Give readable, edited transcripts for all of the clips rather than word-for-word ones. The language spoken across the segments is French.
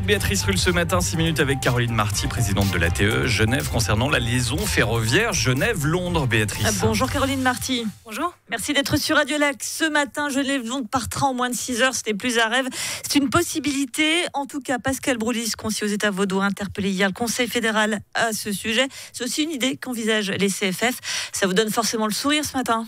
Béatrice Rulle ce matin, 6 minutes avec Caroline Marty, présidente de l'ATE Genève, concernant la liaison ferroviaire Genève-Londres. Béatrice. Bonjour Caroline Marty. Bonjour. Merci d'être sur Radio Lac. Ce matin, Genève-Londres partira en moins de 6 heures. Ce n'est plus un rêve, c'est une possibilité. En tout cas, Pascal Broulis, conseiller aux États vaudois, interpellé hier le Conseil fédéral à ce sujet. C'est aussi une idée qu'envisagent les CFF. Ça vous donne forcément le sourire ce matin ?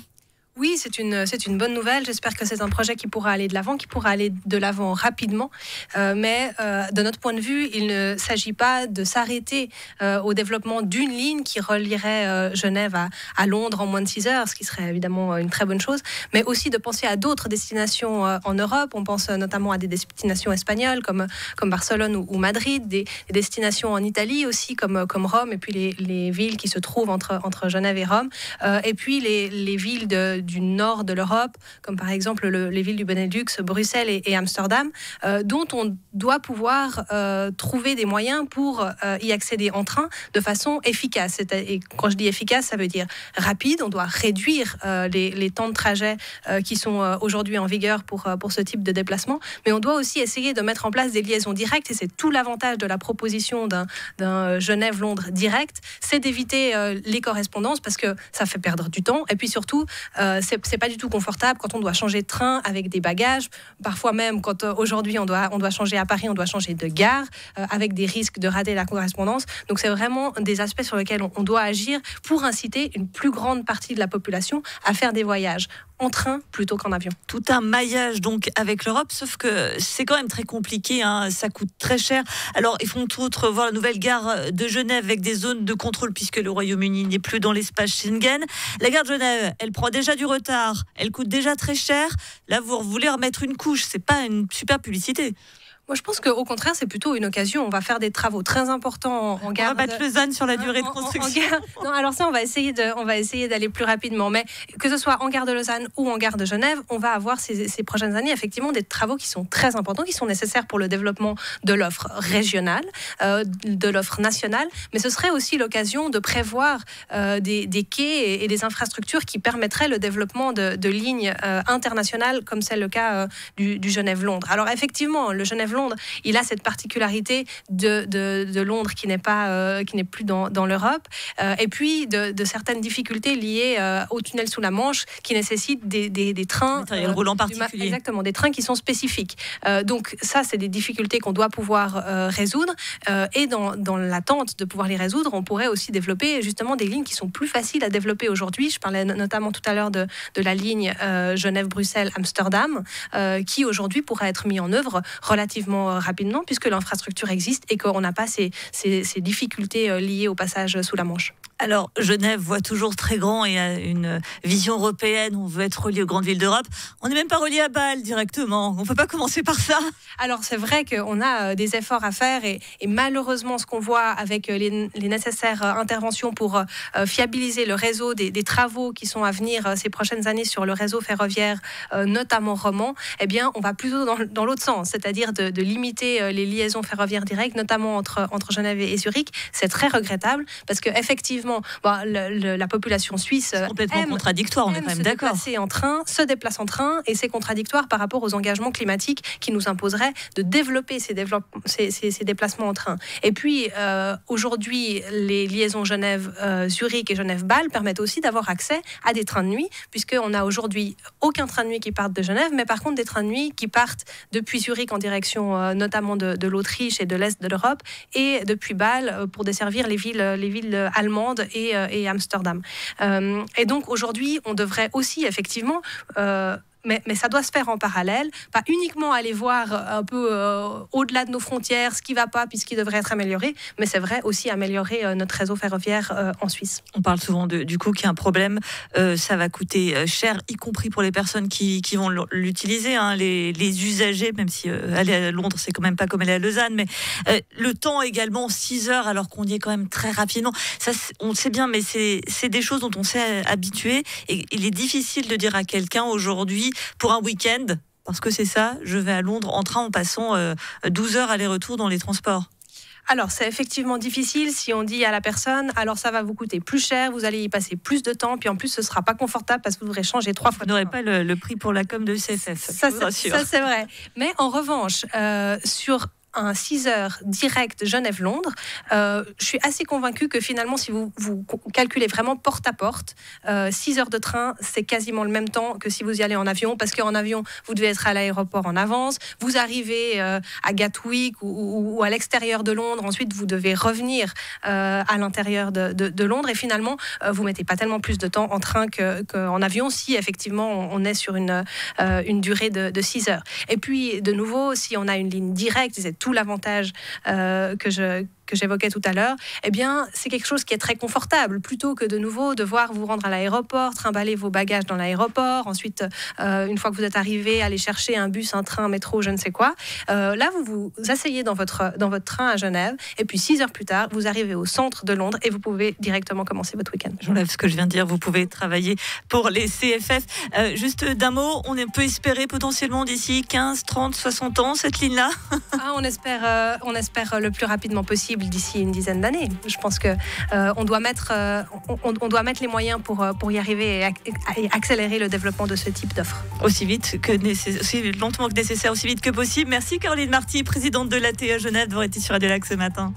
Oui, c'est une bonne nouvelle. J'espère que c'est un projet qui pourra aller de l'avant, rapidement. Mais de notre point de vue, il ne s'agit pas de s'arrêter au développement d'une ligne qui relierait Genève à Londres en moins de 6 heures, ce qui serait évidemment une très bonne chose, mais aussi de penser à d'autres destinations en Europe. On pense notamment à des destinations espagnoles comme Barcelone ou Madrid, des destinations en Italie aussi comme Rome, et puis les villes qui se trouvent entre Genève et Rome, et puis les villes du nord de l'Europe, comme par exemple les villes du Benelux, Bruxelles et Amsterdam, dont on doit pouvoir trouver des moyens pour y accéder en train de façon efficace. Et quand je dis efficace, ça veut dire rapide. On doit réduire les temps de trajet qui sont aujourd'hui en vigueur pour ce type de déplacement, mais on doit aussi essayer de mettre en place des liaisons directes, et c'est tout l'avantage de la proposition d'un Genève-Londres direct, c'est d'éviter les correspondances, parce que ça fait perdre du temps, et puis surtout c'est pas du tout confortable quand on doit changer de train avec des bagages. Parfois même, quand aujourd'hui on doit changer à Paris, on doit changer de gare avec des risques de rater la correspondance. Donc c'est vraiment des aspects sur lesquels on doit agir pour inciter une plus grande partie de la population à faire des voyages en train plutôt qu'en avion. Tout un maillage donc avec l'Europe, sauf que c'est quand même très compliqué, ça coûte très cher. Alors ils font tout autre voir la nouvelle gare de Genève avec des zones de contrôle puisque le Royaume-Uni n'est plus dans l'espace Schengen. La gare de Genève, elle prend déjà du retard, elle coûte déjà très cher. Là vous voulez remettre une couche, c'est pas une super publicité. Moi, je pense qu'au contraire, c'est plutôt une occasion. On va faire des travaux très importants en gare. On va battre Lausanne sur la durée de construction. Non, alors ça, on va essayer d'aller plus rapidement. Mais que ce soit en gare de Lausanne ou en gare de Genève, on va avoir ces prochaines années effectivement des travaux qui sont très importants, qui sont nécessaires pour le développement de l'offre régionale, de l'offre nationale. Mais ce serait aussi l'occasion de prévoir des quais et des infrastructures qui permettraient le développement de lignes internationales, comme c'est le cas du Genève-Londres. Alors effectivement, le Genève-Londres, il a cette particularité de Londres qui n'est plus dans l'Europe, et puis de certaines difficultés liées au tunnel sous la Manche qui nécessitent des trains roulant particuliers. Exactement, des trains qui sont spécifiques. Donc ça, c'est des difficultés qu'on doit pouvoir résoudre, et dans l'attente de pouvoir les résoudre, on pourrait aussi développer justement des lignes qui sont plus faciles à développer aujourd'hui. Je parlais notamment tout à l'heure de la ligne Genève-Bruxelles-Amsterdam, qui aujourd'hui pourrait être mise en œuvre relativement rapidement puisque l'infrastructure existe et qu'on n'a pas ces difficultés liées au passage sous la Manche. Alors, Genève voit toujours très grand et a une vision européenne. On veut être relié aux grandes villes d'Europe. On n'est même pas relié à Bâle directement. On ne peut pas commencer par ça. Alors, c'est vrai qu'on a des efforts à faire et malheureusement, ce qu'on voit avec les nécessaires interventions pour fiabiliser le réseau des travaux qui sont à venir ces prochaines années sur le réseau ferroviaire, notamment roman, eh bien, on va plutôt dans l'autre sens, c'est-à-dire de limiter les liaisons ferroviaires directes, notamment entre Genève et Zurich. C'est très regrettable parce qu'effectivement, la population suisse complètement contradictoire, on est quand même d'accord. Se déplace en train, et c'est contradictoire par rapport aux engagements climatiques qui nous imposeraient de développer ces déplacements en train. Et puis aujourd'hui, les liaisons Genève-Zurich et Genève-Bâle permettent aussi d'avoir accès à des trains de nuit, puisqu'on n'a aujourd'hui aucun train de nuit qui parte de Genève, mais par contre des trains de nuit qui partent depuis Zurich en direction notamment de l'Autriche et de l'Est de l'Europe, et depuis Bâle pour desservir les villes allemandes et Amsterdam. Et donc aujourd'hui, on devrait aussi effectivement mais ça doit se faire en parallèle, pas uniquement aller voir un peu au-delà de nos frontières ce qui ne va pas puis ce qui devrait être amélioré, mais c'est vrai aussi améliorer notre réseau ferroviaire en Suisse. On parle souvent du coût qui est un problème, ça va coûter cher, y compris pour les personnes qui vont l'utiliser, les usagers, même si aller à Londres, c'est quand même pas comme aller à Lausanne, mais le temps également, 6 heures, alors qu'on y est quand même très rapidement. Ça, on le sait bien, mais c'est des choses dont on s'est habitué, et il est difficile de dire à quelqu'un aujourd'hui, pour un week-end, parce que c'est ça, je vais à Londres en train en passant 12 heures aller-retour dans les transports. Alors, c'est effectivement difficile si on dit à la personne, alors ça va vous coûter plus cher, vous allez y passer plus de temps, puis en plus, ce ne sera pas confortable parce que vous devrez changer 3 fois. Vous n'aurez pas le prix pour la com de CFF. Ça c'est vrai. Mais en revanche, sur un 6 heures direct Genève-Londres. Je suis assez convaincue que finalement, si vous calculez vraiment porte à porte, 6 heures de train, c'est quasiment le même temps que si vous y allez en avion, parce qu'en avion, vous devez être à l'aéroport en avance, vous arrivez à Gatwick ou à l'extérieur de Londres, ensuite vous devez revenir à l'intérieur de Londres, et finalement, vous mettez pas tellement plus de temps en train qu'en avion, si effectivement on est sur une durée de 6 heures. Et puis, de nouveau, si on a une ligne directe, c'est tout l'avantage que j'évoquais tout à l'heure, eh bien, c'est quelque chose qui est très confortable, plutôt que de nouveau devoir vous rendre à l'aéroport, trimballer vos bagages dans l'aéroport, ensuite, une fois que vous êtes arrivé, aller chercher un bus, un train, un métro, je ne sais quoi. Là, vous vous asseyez dans votre train à Genève, et puis 6 heures plus tard, vous arrivez au centre de Londres et vous pouvez directement commencer votre week-end. J'enlève ce que je viens de dire, vous pouvez travailler pour les CFF. Juste d'un mot, on peut espérer potentiellement d'ici 15, 30, 60 ans cette ligne-là? On espère le plus rapidement possible, d'ici une dizaine d'années. Je pense que on doit mettre les moyens pour y arriver et accélérer le développement de ce type d'offres. Aussi lentement que nécessaire, aussi vite que possible. Merci Caroline Marty, présidente de l'ATE Genève, d'avoir été sur Radio Lac ce matin.